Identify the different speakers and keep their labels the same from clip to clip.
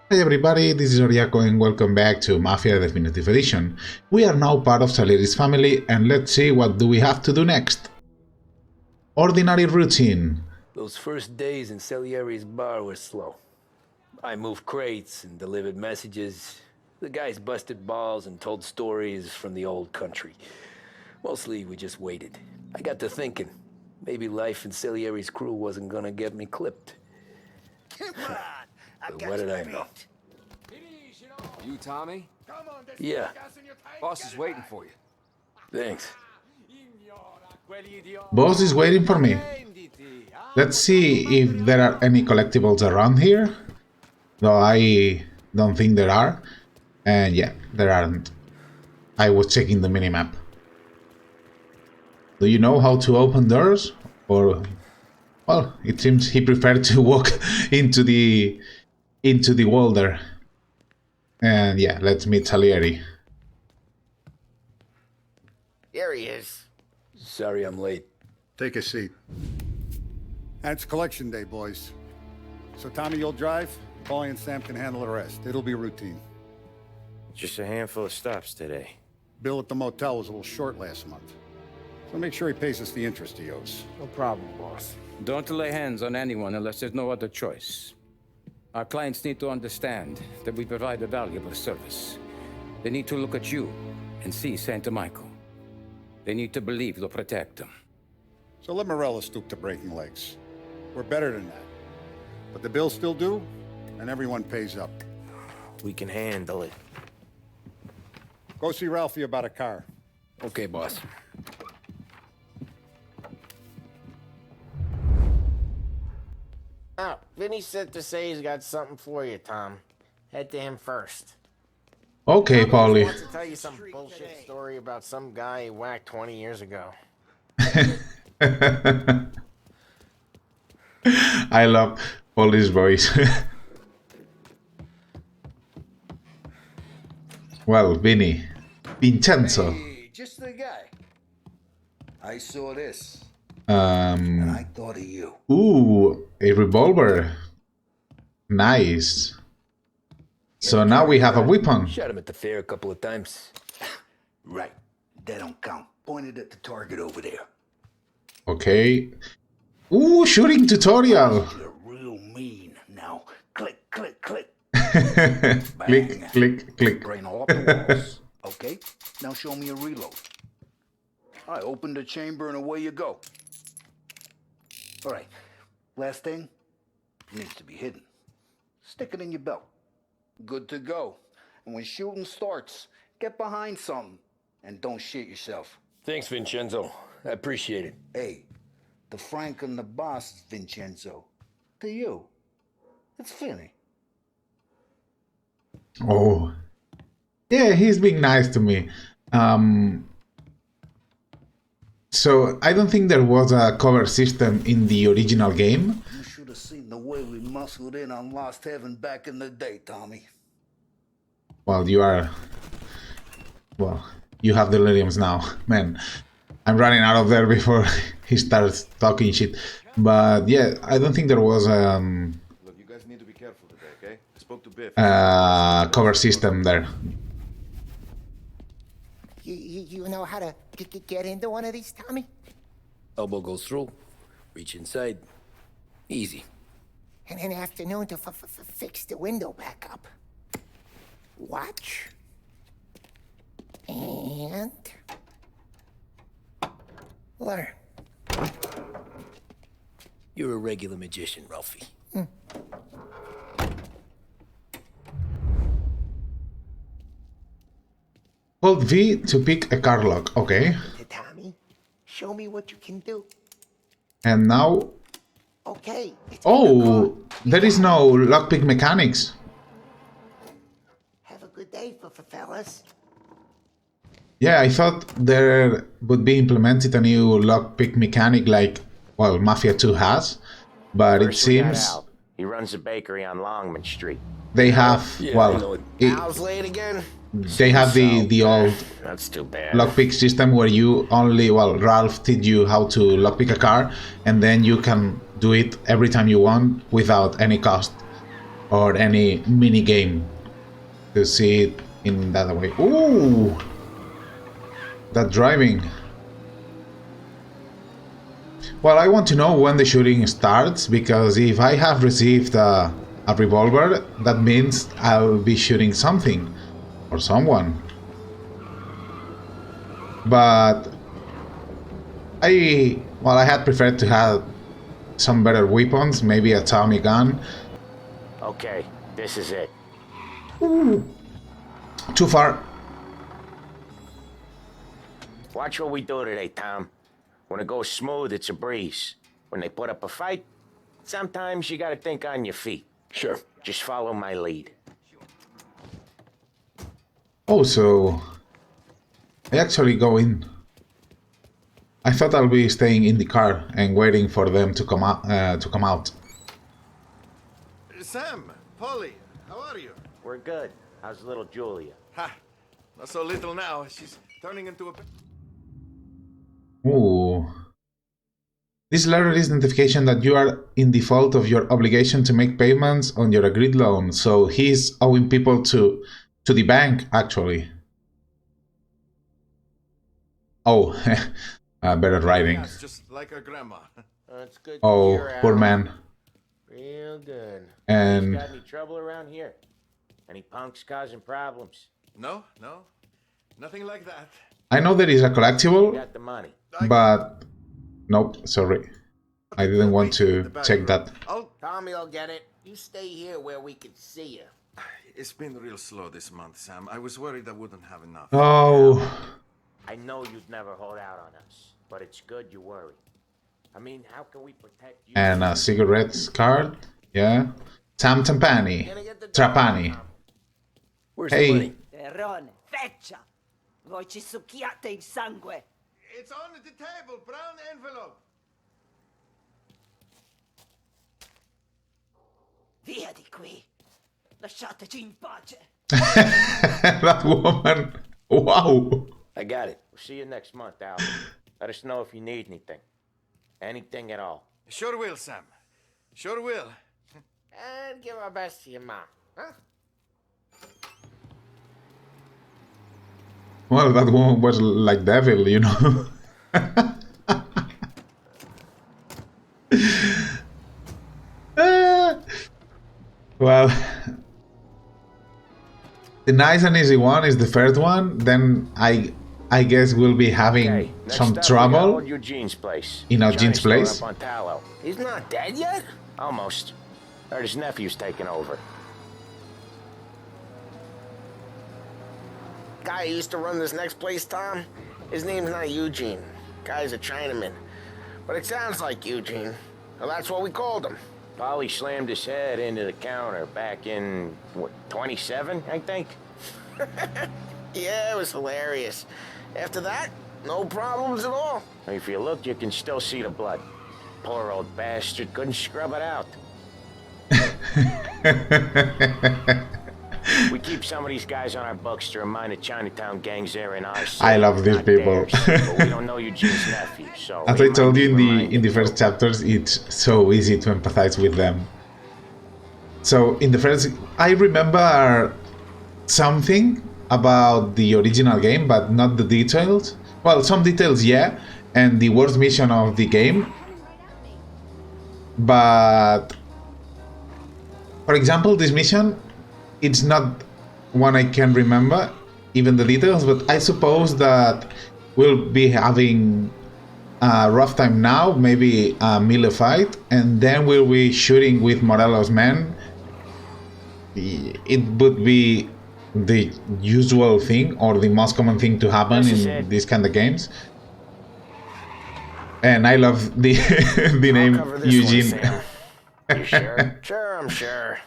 Speaker 1: Hi everybody, this is Oriako and welcome back to Mafia Definitive Edition. We are now part of Salieri's family and let's see what do we have to do next. Ordinary routine.
Speaker 2: Those first days in Salieri's bar were slow. I moved crates and delivered messages. The guys busted balls and told stories from the old country. Mostly we just waited. I got to thinking, maybe life in Salieri's crew wasn't gonna get me clipped.
Speaker 3: Come on!
Speaker 2: But what did I know?
Speaker 4: You, Tommy?
Speaker 2: Yeah,
Speaker 4: Boss is waiting for you.
Speaker 2: thanks.
Speaker 1: Boss is waiting for me. Let's see if there are any collectibles around here. Though I don't think there are. And yeah, there aren't. I was checking the minimap. Do you know how to open doors? Or, well, it seems he preferred to walk into the wall there. And yeah, let's meet Salieri.
Speaker 3: There he is.
Speaker 2: Sorry I'm late.
Speaker 5: Take a seat. And it's collection day, boys. So Tommy, you'll drive. Paulie and Sam can handle the rest. It'll be routine.
Speaker 6: Just a handful of stops today.
Speaker 5: Bill at the motel was a little short last month. So make sure he pays us the interest he owes.
Speaker 4: No problem, boss.
Speaker 7: Don't lay hands on anyone unless there's no other choice. Our clients need to understand that we provide a valuable service. They need to look at you and see Santa Michael. They need to believe you'll protect them.
Speaker 5: So let Morella stoop to breaking legs. We're better than that. But the bill's still due, and everyone pays up.
Speaker 6: We can handle it.
Speaker 5: Go see Ralphie about a car.
Speaker 2: Okay, boss.
Speaker 3: Oh, Vinny said to say he's got something for you, Tom. Head to him first.
Speaker 1: Okay,
Speaker 3: He
Speaker 1: Paulie.
Speaker 3: wants to tell you some bullshit story about some guy he whacked 20 years ago.
Speaker 1: I love Paulie's voice. Well, Vincenzo.
Speaker 8: Hey, just the guy. I saw this, and I thought of you.
Speaker 1: Ooh, a revolver. Nice. So now we have a weapon.
Speaker 2: Shot him at the fair a couple of times.
Speaker 8: Right. That don't count. Pointed at the target over there.
Speaker 1: Okay. Ooh, shooting tutorial.
Speaker 8: You're real mean. Now, click, click, click.
Speaker 1: Click, click, click.
Speaker 8: Brain all up the walls. Okay, now show me a reload. I open the chamber and away you go. All right, last thing, needs to be hidden. Stick it in your belt. Good to go. And when shooting starts, get behind something and don't shit yourself.
Speaker 2: Thanks, Vincenzo. I appreciate it.
Speaker 8: Hey, the Frank and the boss is Vincenzo. To you, it's Vinny.
Speaker 1: Oh. Yeah, he's being nice to me. So I don't think there was a cover system in the original game.
Speaker 8: You should have seen the way we muscled in on Lost Heaven back in the day, Tommy.
Speaker 1: Well, you have deliriums now. Man, I'm running out of there before he starts talking shit. But yeah, I don't think there was
Speaker 9: Look, you guys need to be careful today, okay? I spoke to Biff.
Speaker 1: cover system there.
Speaker 10: You know how to get into one of these, Tommy?
Speaker 2: Elbow goes through. Reach inside. Easy.
Speaker 10: And an afternoon to fix the window back up. Watch. And... learn.
Speaker 2: You're a regular magician, Ralphie.
Speaker 1: Hold V to pick a car lock. Okay.
Speaker 10: Tommy, show me what you can do.
Speaker 1: And now...
Speaker 10: Okay. It's
Speaker 1: Oh, there is no lockpick mechanics.
Speaker 10: Have a good day, fellas.
Speaker 1: Yeah, I thought there would be implemented a new lockpick mechanic like, well, Mafia 2 has. But it seems
Speaker 6: He runs a bakery on Longman Street.
Speaker 1: they have,
Speaker 2: Yeah, I
Speaker 1: well,
Speaker 2: know it.
Speaker 3: Al's late again?
Speaker 1: they have the old
Speaker 6: That's too bad.
Speaker 1: lockpick system where you only, well, Ralph teach you how to lockpick a car and then you can do it every time you want without any cost. or any mini game to see it in that way. Ooh, that driving. Well, I want to know when the shooting starts, because if I have received a revolver, that means I'll be shooting something or someone. But I had preferred to have some better weapons, maybe a Tommy gun.
Speaker 6: Okay, this is it.
Speaker 1: Ooh. Too far.
Speaker 6: Watch what we do today, Tom. When it goes smooth, it's a breeze. When they put up a fight, sometimes you gotta think on your feet.
Speaker 2: Sure.
Speaker 6: Just follow my lead.
Speaker 1: Oh, so I actually go in. I thought I'll be staying in the car and waiting for them to come out.
Speaker 9: Sam, Paulie, how are you?
Speaker 6: We're good. How's little Julia?
Speaker 9: Ha! Not so little now. She's turning into a...
Speaker 1: Ooh. This letter is notification that you are in default of your obligation to make payments on your agreed loan. So he's owing people to the bank, actually. Oh, better writing.
Speaker 9: Yes, just like her grandma.
Speaker 3: It's good to
Speaker 1: Oh,
Speaker 3: hear,
Speaker 1: poor
Speaker 3: Al.
Speaker 1: man.
Speaker 3: Real good.
Speaker 1: And
Speaker 6: Got any trouble around here? Any punks causing problems?
Speaker 9: No, nothing like that.
Speaker 1: I know there is a
Speaker 6: You
Speaker 1: collectible,
Speaker 6: got the money.
Speaker 1: but nope, sorry. I didn't want to check that.
Speaker 3: Tommy will get it. You stay here where we can see you.
Speaker 9: It's been real slow this month, Sam. I was worried I wouldn't have enough.
Speaker 1: Oh,
Speaker 6: I know you'd never hold out on us, but it's good you worry. I mean, how can we protect you?
Speaker 1: and a cigarettes card. Yeah. Tam Tampani. Trapani.
Speaker 2: Where's
Speaker 1: Hey.
Speaker 2: the money?
Speaker 11: Terrone, feccia! Voi ci succhiate il sangue!
Speaker 9: It's on the table, brown envelope.
Speaker 11: Via di qui! Lasciateci in pace!
Speaker 1: That woman. Wow.
Speaker 2: I got it.
Speaker 6: We'll see you next month, Al. Let us know if you need anything. Anything at all.
Speaker 9: Sure will, Sam. Sure will.
Speaker 3: And give our best to your mom, huh?
Speaker 1: Well, that woman was like devil, you know. Well, the nice and easy one is the first one. Then I guess we'll be having
Speaker 6: Okay, next
Speaker 1: some
Speaker 6: up, we got
Speaker 1: trouble
Speaker 6: old Eugene's place.
Speaker 1: in
Speaker 6: Johnny's
Speaker 1: Eugene's
Speaker 6: stored
Speaker 1: place.
Speaker 6: up on Tallow.
Speaker 3: He's not dead yet?
Speaker 6: Almost. Heard his nephew's taking over.
Speaker 3: Guy who used to run this next place, Tom? His name's not Eugene. Guy's a Chinaman. But it sounds like Eugene. Well, that's what we called him.
Speaker 6: Paulie slammed his head into the counter back in, what, 27, I think?
Speaker 3: Yeah, it was hilarious. After that, no problems at all.
Speaker 6: If you look, you can still see the blood. Poor old bastard couldn't scrub it out. We keep some of these guys on our books to remind the Chinatown gangs they're in our city.
Speaker 1: I love these
Speaker 6: not
Speaker 1: people.
Speaker 6: theirs, but we don't know Eugene's nephew, so...
Speaker 1: As I told you in the first chapters, it's so easy to empathize with them. So in the first, I remember something about the original game, but not the details. Well, some details, yeah, and the worst mission of the game. But for example, this mission, it's not one I can remember, even the details, but I suppose that we'll be having a rough time now, maybe a melee fight, and then we'll be shooting with Morelos' men. It would be the usual thing, or the most common thing to happen in these kind of games. And I love the the name Eugene.
Speaker 3: You sure? Sure, I'm sure.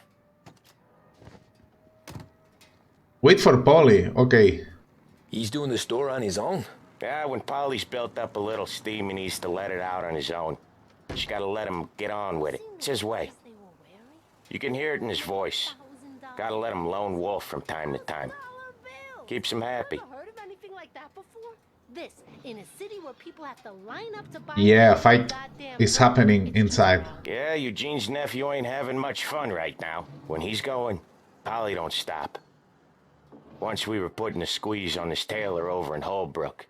Speaker 1: Wait for Paulie, okay.
Speaker 2: He's doing the store on his own?
Speaker 6: Yeah, when Paulie's built up a little steam, he needs to let it out on his own. Just gotta let him get on with it. It's his way. You can hear it in his voice. Gotta let him lone wolf from time to time. Keeps him happy.
Speaker 11: Heard of anything like that before?
Speaker 12: this in a city where people have to line up to buy.
Speaker 1: Yeah, fight is happening inside.
Speaker 6: Yeah, Eugene's nephew ain't having much fun right now. When he's going, Paulie don't stop. Once we were putting a squeeze on this tailor over in Holbrook.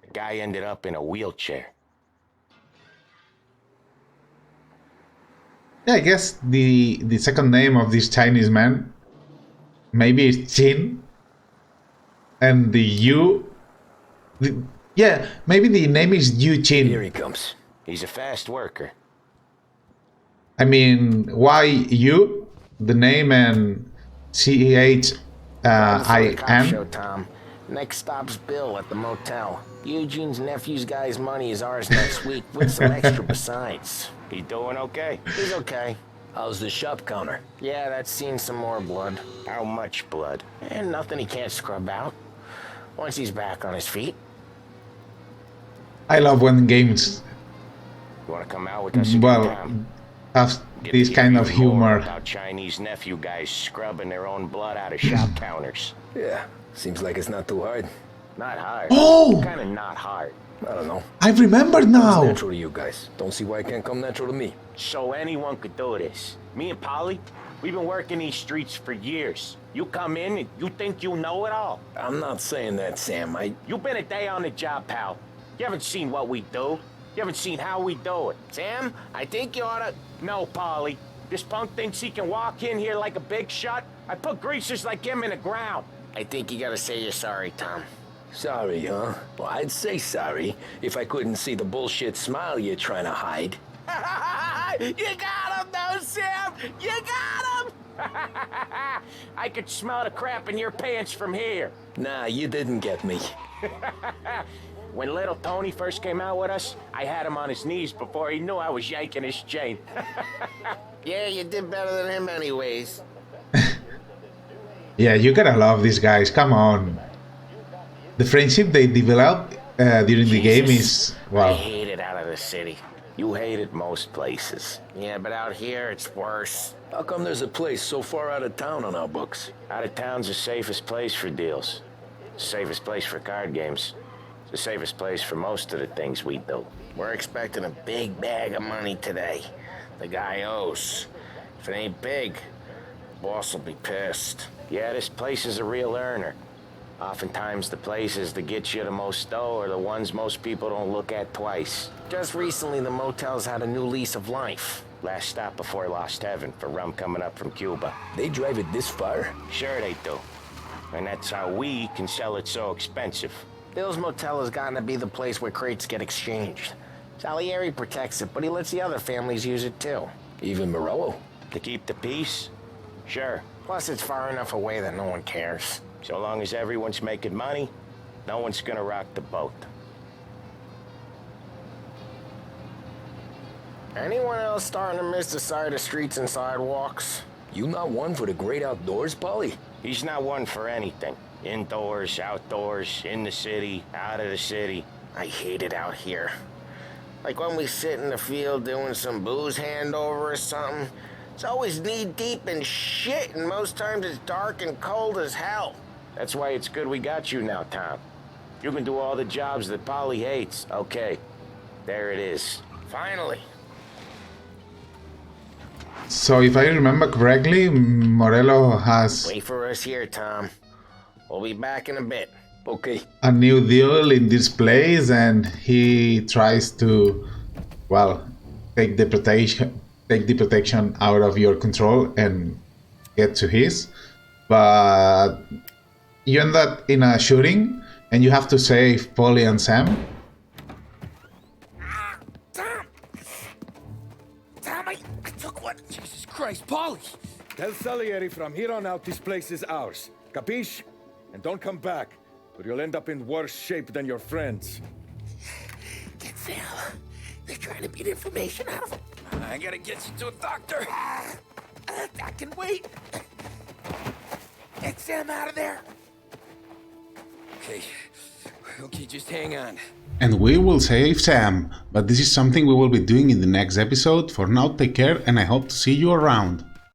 Speaker 6: The guy ended up in a wheelchair.
Speaker 1: Yeah, I guess the second name of this Chinese man maybe is Chin. And yeah, maybe the name is Yu Chin.
Speaker 2: Here he comes.
Speaker 6: He's a fast worker.
Speaker 1: I mean, why you? The name and CHIN?
Speaker 3: Show, Tom. Next stop's Bill at the motel. Eugene's nephew's guy's money is ours next week, with some extra besides.
Speaker 6: He doing okay?
Speaker 3: He's okay.
Speaker 2: How's the shop counter?
Speaker 3: Yeah, that's seen some more blood.
Speaker 6: How much blood?
Speaker 3: And nothing he can't scrub out. Once he's back on his feet.
Speaker 1: I love when games,
Speaker 6: You want to come out with us?
Speaker 1: have this kind of humor.
Speaker 6: About Chinese nephew guys scrubbing their own blood out of shop counters.
Speaker 2: Yeah, seems like it's not too hard.
Speaker 6: Not hard.
Speaker 1: Oh!
Speaker 6: Kind of not hard.
Speaker 2: I don't know.
Speaker 1: I remember now.
Speaker 2: It's natural to you guys. Don't see why it can't come natural to me.
Speaker 6: So anyone could do this. Me and Paulie, we've been working these streets for years. You come in and you think you know it all.
Speaker 2: I'm not saying that, Sam.
Speaker 6: You've been a day on the job, pal. You haven't seen what we do. You haven't seen how we do it.
Speaker 3: Sam, I think you oughta...
Speaker 6: No, Paulie. This punk thinks he can walk in here like a big shot. I put greasers like him in the ground.
Speaker 3: I think you gotta say you're sorry, Tom.
Speaker 2: Sorry, huh? Well, I'd say sorry if I couldn't see the bullshit smile you're trying to hide.
Speaker 3: You got him, though, Sam! You got him!
Speaker 6: I could smell the crap in your pants from here.
Speaker 2: Nah, you didn't get me.
Speaker 6: When little Tony first came out with us, I had him on his knees before he knew I was yanking his chain.
Speaker 3: Yeah, you did better than him anyways.
Speaker 1: Yeah, you gotta love these guys, come on. The friendship they develop during the game is, wow.
Speaker 3: I hate it out of the city.
Speaker 6: You hate it most places.
Speaker 3: Yeah, but out here, it's worse.
Speaker 2: How come there's a place so far out of town on our books?
Speaker 6: Out of town's the safest place for deals. The safest place for card games. It's the safest place for most of the things we do.
Speaker 3: We're expecting a big bag of money today. The guy owes. If it ain't big, boss will be pissed.
Speaker 6: Yeah, this place is a real earner. Oftentimes the places that get you the most dough are the ones most people don't look at twice.
Speaker 3: Just recently, the motel's had a new lease of life.
Speaker 6: Last stop before Lost Heaven for rum coming up from Cuba.
Speaker 2: They drive it this far?
Speaker 6: Sure they do. And that's how we can sell it so expensive.
Speaker 3: Bill's Motel has gotten to be the place where crates get exchanged. Salieri protects it, but he lets the other families use it too.
Speaker 2: Even Morello?
Speaker 6: To keep the peace? Sure.
Speaker 3: Plus, it's far enough away that no one cares.
Speaker 6: So long as everyone's making money, no one's gonna rock the boat.
Speaker 3: Anyone else starting to miss the sight of streets and sidewalks?
Speaker 2: You not one for the great outdoors, Paulie?
Speaker 6: He's not one for anything. Indoors, outdoors, in the city, out of the city.
Speaker 3: I hate it out here. Like when we sit in the field doing some booze handover or something. It's always knee-deep in shit, and most times it's dark and cold as hell.
Speaker 6: That's why it's good we got you now, Tom. You can do all the jobs that Paulie hates. Okay, there it is.
Speaker 3: Finally.
Speaker 1: So if I remember correctly, Morello has
Speaker 3: Wait for us here, Tom. We'll be back in a bit.
Speaker 2: Okay.
Speaker 1: a new deal in this place, and he tries to, well, take the protection out of your control and get to his. But you end up in a shooting, and you have to save Paulie and Sam.
Speaker 11: Tom! Tom, I took one.
Speaker 13: Jesus Christ, Paulie! Tell Salieri from here on out this place is ours. Capiche? And don't come back, or you'll end up in worse shape than your friends.
Speaker 10: Get Sam. They're trying to beat information out of him.
Speaker 13: I gotta get you to a doctor.
Speaker 10: I can wait. Get Sam out of there.
Speaker 13: Okay, just hang on.
Speaker 1: And we will save Sam, but this is something we will be doing in the next episode. For now, take care, and I hope to see you around.